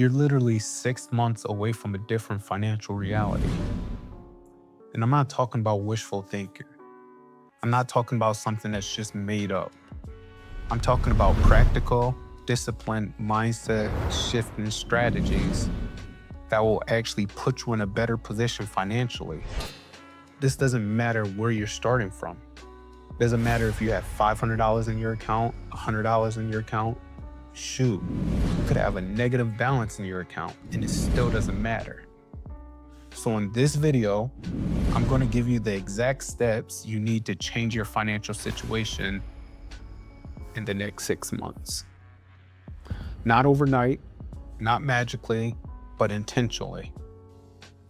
You're literally 6 months away from a different financial reality. And I'm not talking about wishful thinking. I'm not talking about something that's just made up. I'm talking about practical, disciplined mindset shifting strategies that will actually put you in a better position financially. This doesn't matter where you're starting from. Doesn't matter if you have $500 in your account, $100 in your account. Shoot, you could have a negative balance in your account and it still doesn't matter. So in this video, I'm going to give you the exact steps you need to change your financial situation in the next 6 months. Not overnight, not magically, but intentionally.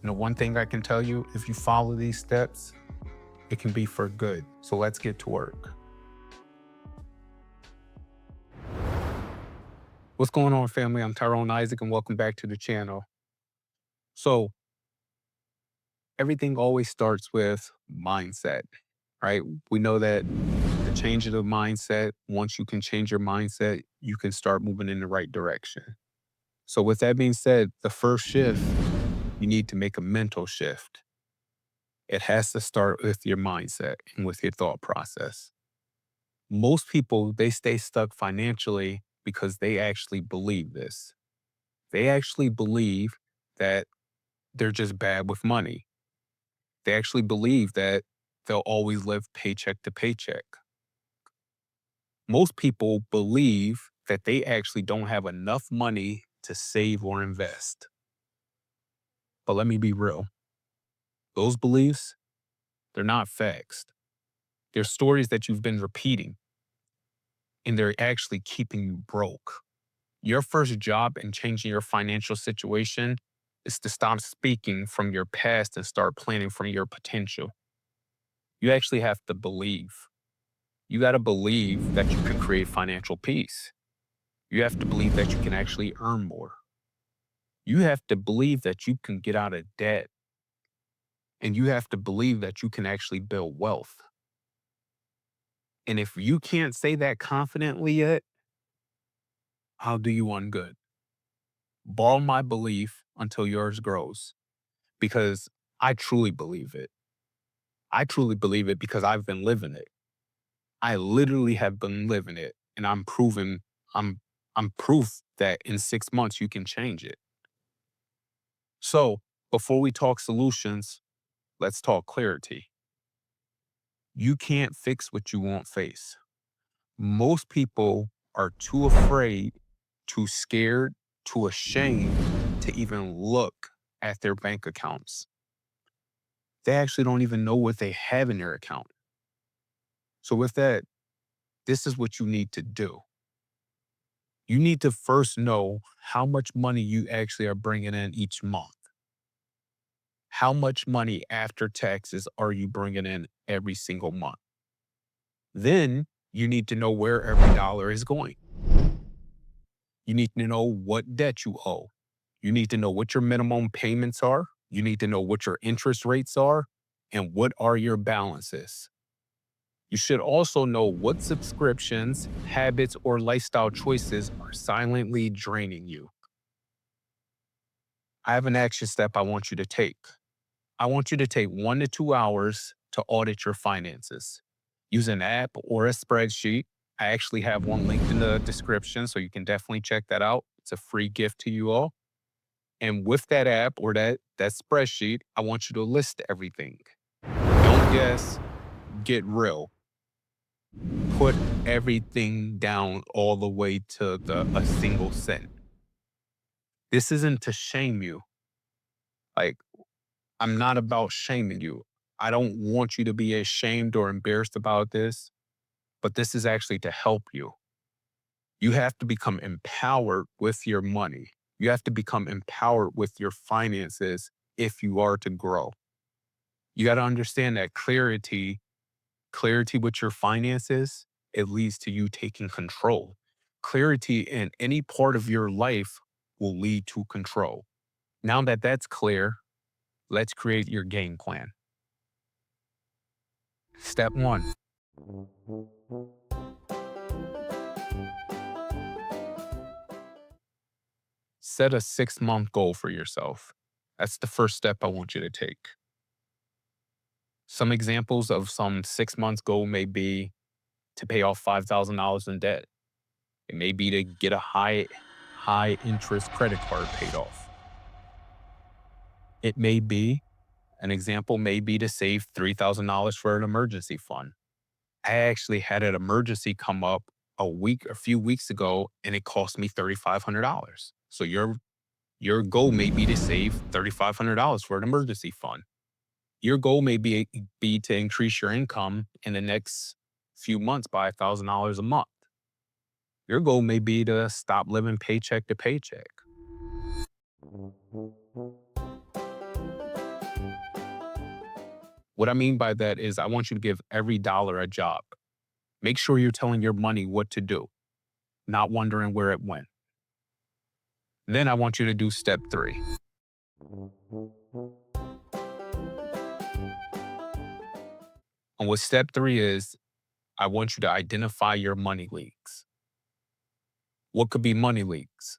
And the one thing I can tell you, if you follow these steps, it can be for good. So let's get to work. What's going on, family? I'm Tyrone Isaac, and welcome back to the channel. So everything always starts with mindset, right? We know that the change of the mindset, once you can change your mindset, you can start moving in the right direction. So with that being said, the first shift, you need to make a mental shift. It has to start with your mindset and with your thought process. Most people, they stay stuck financially because they actually believe this. They actually believe that they're just bad with money. They actually believe that they'll always live paycheck to paycheck. Most people believe that they actually don't have enough money to save or invest. But let me be real. Those beliefs, they're not facts. They're stories that you've been repeating, and they're actually keeping you broke. Your first job in changing your financial situation is to stop speaking from your past and start planning from your potential. You actually have to believe. You got to believe that you can create financial peace. You have to believe that you can actually earn more. You have to believe that you can get out of debt. And you have to believe that you can actually build wealth. And if you can't say that confidently yet, I'll do you one good. Borrow my belief until yours grows, because I truly believe it. I truly believe it because I've been living it. I literally have been living it, and I'm I'm proof that in 6 months you can change it. So, before we talk solutions, let's talk clarity. You can't fix what you won't face. Most people are too afraid, too scared, too ashamed to even look at their bank accounts. They actually don't even know what they have in their account. So with that, this is what you need to do. You need to first know how much money you actually are bringing in each month. How much money after taxes are you bringing in every single month? Then you need to know where every dollar is going. You need to know what debt you owe. You need to know what your minimum payments are. You need to know what your interest rates are and what are your balances. You should also know what subscriptions, habits, or lifestyle choices are silently draining you. I have an action step I want you to take. I want you to take 1 to 2 hours to audit your finances. Use an app or a spreadsheet. I actually have one linked in the description, so you can definitely check that out. It's a free gift to you all. And with that app or that spreadsheet, I want you to list everything. Don't guess, get real. Put everything down all the way to a single cent. This isn't to shame you. Like, I'm not about shaming you. I don't want you to be ashamed or embarrassed about this, but this is actually to help you. You have to become empowered with your money. You have to become empowered with your finances if you are to grow. You got to understand that clarity with your finances, it leads to you taking control. Clarity in any part of your life will lead to control. Now that that's clear, let's create your game plan. Step one, set a 6-month goal for yourself. That's the first step I want you to take. Some examples of some 6 months goal may be to pay off $5,000 in debt. It may be to get a high interest credit card paid off. It may be, an example may be to save $3,000 for an emergency fund. I actually had an emergency come up a few weeks ago, and it cost me $3,500. So your goal may be to save $3,500 for an emergency fund. Your goal may be to increase your income in the next few months by $1,000 a month. Your goal may be to stop living paycheck to paycheck. What I mean by that is I want you to give every dollar a job. Make sure you're telling your money what to do, not wondering where it went. Then I want you to do step 3. And what step 3 is, I want you to identify your money leaks. What could be money leaks?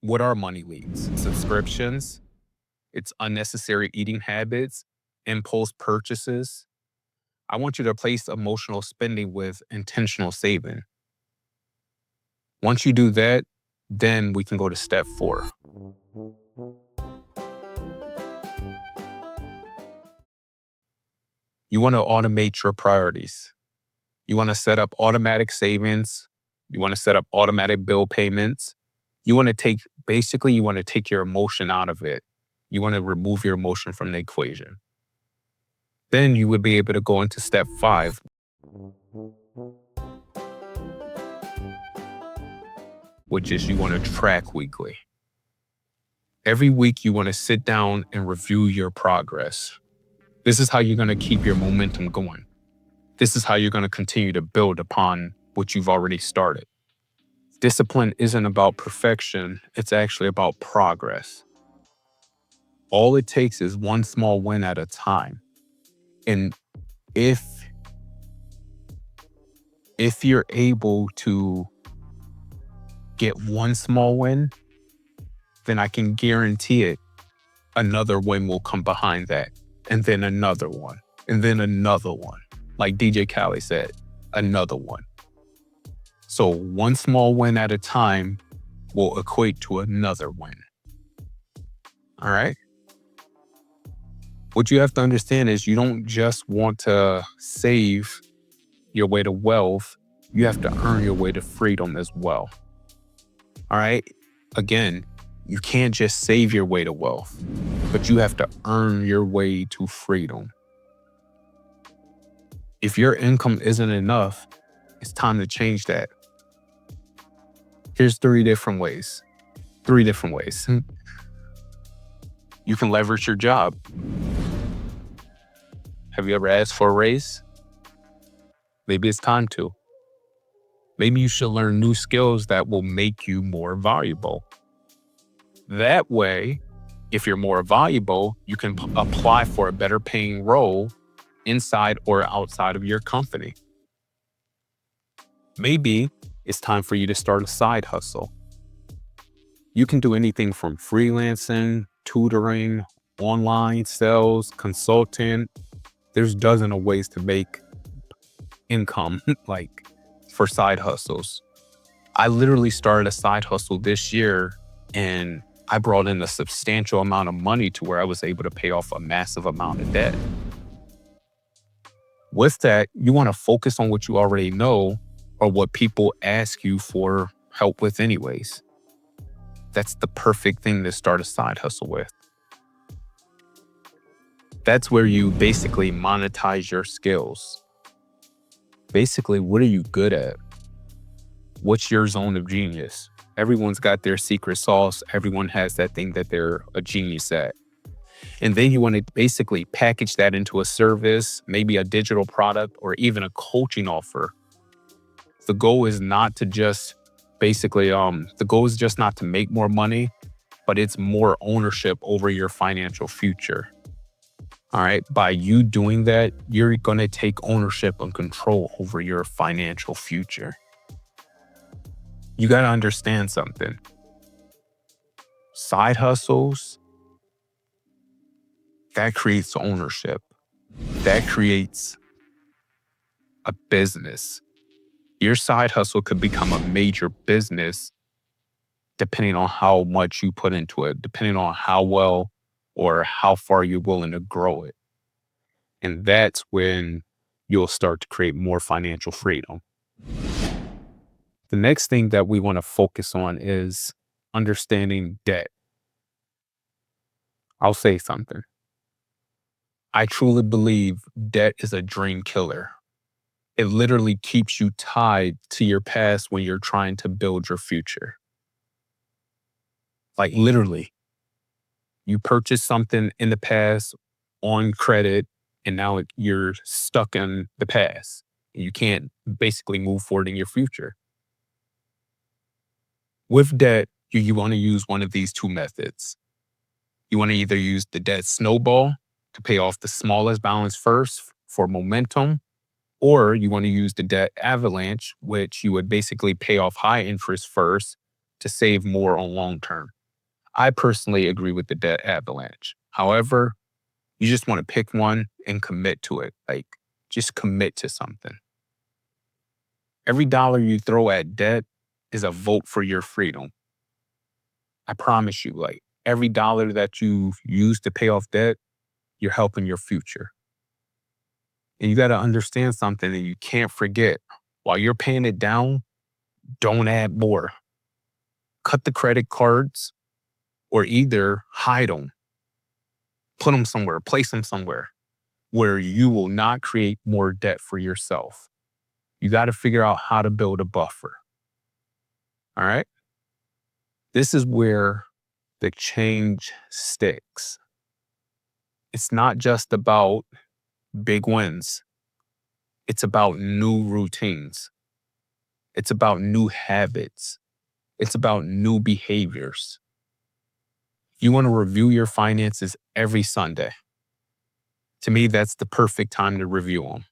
What are money leaks? Subscriptions, it's unnecessary eating habits, impulse purchases. I want you to replace emotional spending with intentional saving. Once you do that, then we can go to step 4. You want to automate your priorities. You want to set up automatic savings. You want to set up automatic bill payments. You want to take your emotion out of it. You want to remove your emotion from the equation. Then you would be able to go into step 5. Which is you want to track weekly. Every week you want to sit down and review your progress. This is how you're going to keep your momentum going. This is how you're going to continue to build upon what you've already started. Discipline isn't about perfection. It's actually about progress. All it takes is one small win at a time. And if you're able to get one small win, then I can guarantee it, another win will come behind that. And then another one. And then another one. Like DJ Khaled said, another one. So one small win at a time will equate to another win. All right? What you have to understand is you don't just want to save your way to wealth. You have to earn your way to freedom as well. All right? Again, you can't just save your way to wealth, but you have to earn your way to freedom. If your income isn't enough, it's time to change that. Here's 3 different ways. 3 different ways. You can leverage your job. Have you ever asked for a raise? Maybe it's time to. Maybe you should learn new skills that will make you more valuable. That way, if you're more valuable, you can apply for a better paying role inside or outside of your company. Maybe it's time for you to start a side hustle. You can do anything from freelancing, tutoring, online sales, consulting. There's dozens of ways to make income, like for side hustles. I literally started a side hustle this year, and I brought in a substantial amount of money to where I was able to pay off a massive amount of debt. With that, you want to focus on what you already know or what people ask you for help with anyways. That's the perfect thing to start a side hustle with. That's where you basically monetize your skills. Basically, what are you good at? What's your zone of genius? Everyone's got their secret sauce. Everyone has that thing that they're a genius at. And then you want to basically package that into a service, maybe a digital product, or even a coaching offer. The goal is not to just not to make more money, but it's more ownership over your financial future. All right. By you doing that, you're going to take ownership and control over your financial future. You got to understand something. Side hustles, that creates ownership. That creates a business. Your side hustle could become a major business depending on how much you put into it, depending on how well or how far you're willing to grow it. And that's when you'll start to create more financial freedom. The next thing that we want to focus on is understanding debt. I'll say something. I truly believe debt is a dream killer. It literally keeps you tied to your past when you're trying to build your future. Like literally, you purchased something in the past on credit, and now you're stuck in the past. You can't basically move forward in your future. With debt, you want to use one of these two methods. You want to either use the debt snowball to pay off the smallest balance first for momentum, or you want to use the debt avalanche, which you would basically pay off high interest first to save more on long term. I personally agree with the debt avalanche. However, you just want to pick one and commit to it. Like, just commit to something. Every dollar you throw at debt is a vote for your freedom. I promise you, like, every dollar that you use to pay off debt, you're helping your future. And you got to understand something that you can't forget. While you're paying it down, don't add more. Cut the credit cards or either hide them. Put them somewhere, place them somewhere where you will not create more debt for yourself. You got to figure out how to build a buffer. All right? This is where the change sticks. It's not just about big wins. It's about new routines. It's about new habits. It's about new behaviors. You want to review your finances every Sunday. To me, that's the perfect time to review them.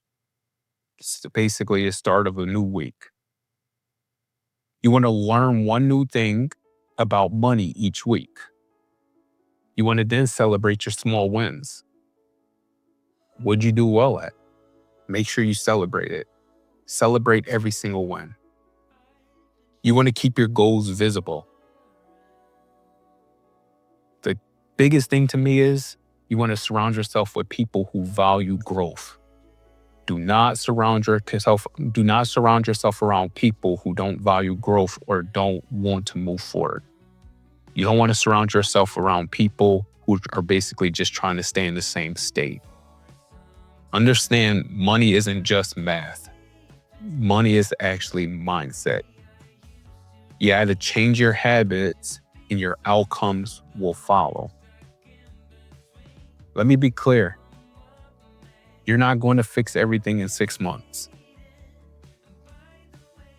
It's basically the start of a new week. You want to learn one new thing about money each week. You want to then celebrate your small wins. What'd you do well at? Make sure you celebrate it. Celebrate every single win. You want to keep your goals visible. The biggest thing to me is you want to surround yourself with people who value growth. Do not surround yourself around people who don't value growth or don't want to move forward. You don't want to surround yourself around people who are basically just trying to stay in the same state. Understand, money isn't just math. Money is actually mindset. You got to change your habits and your outcomes will follow. Let me be clear. You're not going to fix everything in 6 months.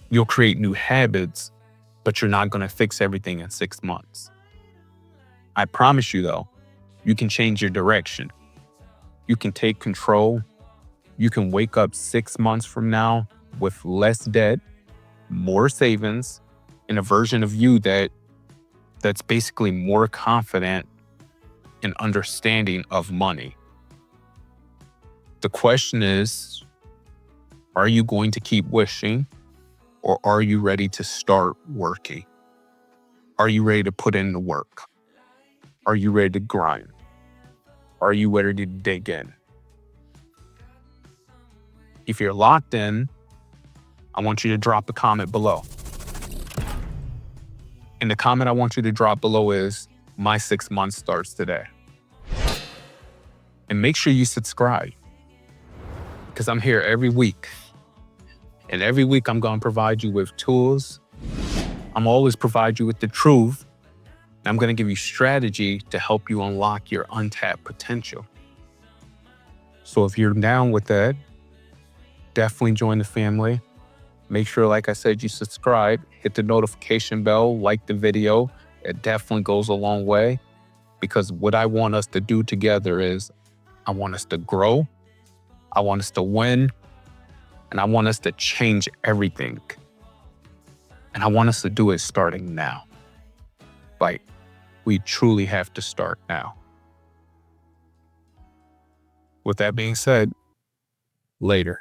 You'll create new habits, but you're not going to fix everything in 6 months. I promise you, though, you can change your direction. You can take control. You can wake up 6 months from now with less debt, more savings, and a version of you that's basically more confident and understanding of money. The question is, are you going to keep wishing, or are you ready to start working? Are you ready to put in the work? Are you ready to grind? Are you ready to dig in? If you're locked in, I want you to drop a comment below. And the comment I want you to drop below is, my 6 months starts today. And make sure you subscribe, because I'm here every week. And every week I'm going to provide you with tools. I'm always provide you with the truth. And I'm going to give you strategy to help you unlock your untapped potential. So if you're down with that, definitely join the family. Make sure, like I said, you subscribe, hit the notification bell, like the video. It definitely goes a long way, because what I want us to do together is I want us to grow. I want us to win. And I want us to change everything. And I want us to do it starting now. Like, We truly have to start now. With that being said, later.